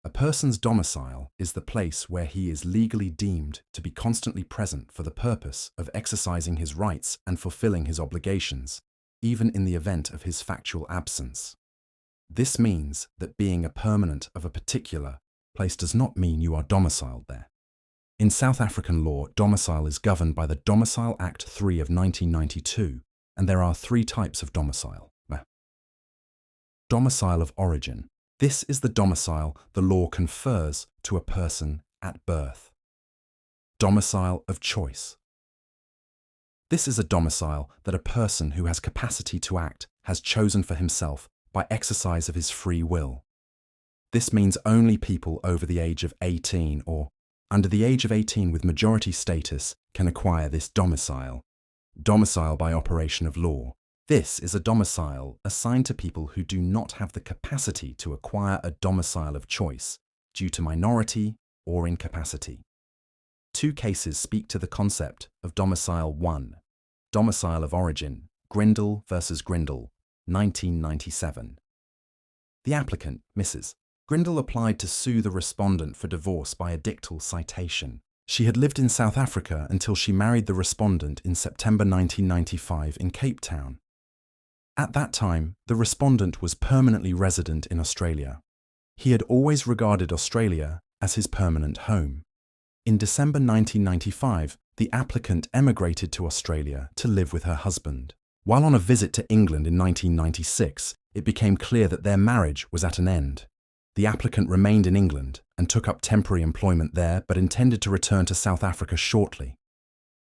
A person's domicile is the place where he is legally deemed to be constantly present for the purpose of exercising his rights and fulfilling his obligations, even in the event of his factual absence. This means that being a permanent of a particular place does not mean you are domiciled there. In South African law, domicile is governed by the Domicile Act 3 of 1992, and there are three types of domicile. Domicile of origin. This is the domicile the law confers to a person at birth. Domicile of choice. This is a domicile that a person who has capacity to act has chosen for himself by exercise of his free will. This means only people over the age of 18 or under the age of 18 with majority status can acquire this domicile. Domicile by operation of law. This is a domicile assigned to people who do not have the capacity to acquire a domicile of choice due to minority or incapacity. Two cases speak to the concept of domicile. 1. Domicile of origin, Grindle versus Grindle, 1997. The applicant, Mrs. Grindle, applied to sue the respondent for divorce by a dictal citation. She had lived in South Africa until she married the respondent in September 1995 in Cape Town. At that time, the respondent was permanently resident in Australia. He had always regarded Australia as his permanent home. In December 1995, the applicant emigrated to Australia to live with her husband. While on a visit to England in 1996, it became clear that their marriage was at an end. The applicant remained in England and took up temporary employment there, but intended to return to South Africa shortly.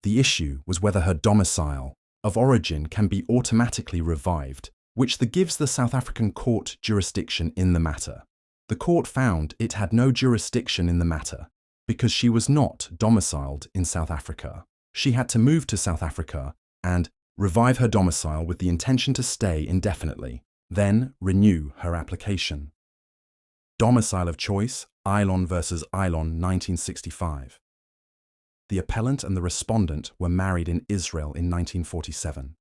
The issue was whether her domicile of origin can be automatically revived, which gives the South African court jurisdiction in the matter. The court found it had no jurisdiction in the matter because she was not domiciled in South Africa. She had to move to South Africa and revive her domicile with the intention to stay indefinitely, then renew her application. Domicile of choice, Ilon versus Ilon, 1965. The appellant and the respondent were married in Israel in 1947.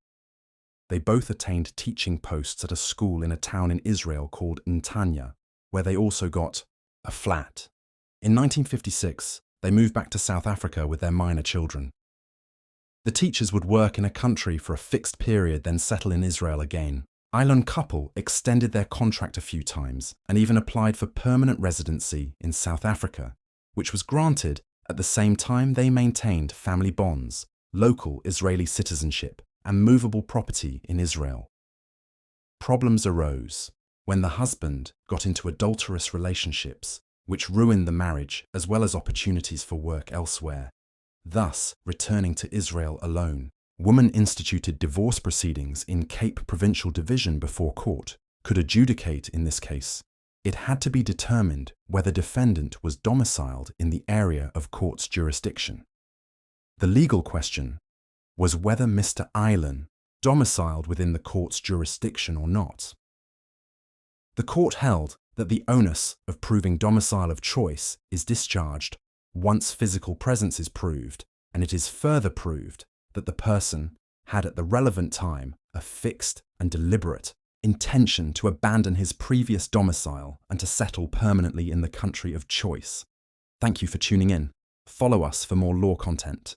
They both attained teaching posts at a school in a town in Israel called Ntanya, where they also got a flat. In 1956, they moved back to South Africa with their minor children. The teachers would work in a country for a fixed period, then settle in Israel again. Ilon couple extended their contract a few times and even applied for permanent residency in South Africa, which was granted at the same time they maintained family bonds, local Israeli citizenship, and movable property in Israel. Problems arose when the husband got into adulterous relationships, which ruined the marriage as well as opportunities for work elsewhere, thus returning to Israel alone. Woman instituted divorce proceedings in Cape Provincial Division before court could adjudicate in this case. It had to be determined whether defendant was domiciled in the area of court's jurisdiction. The legal question was whether Mr. Ilon domiciled within the court's jurisdiction or not. The court held that the onus of proving domicile of choice is discharged once physical presence is proved, and it is further proved that the person had at the relevant time a fixed and deliberate intention to abandon his previous domicile and to settle permanently in the country of choice. Thank you for tuning in. Follow us for more law content.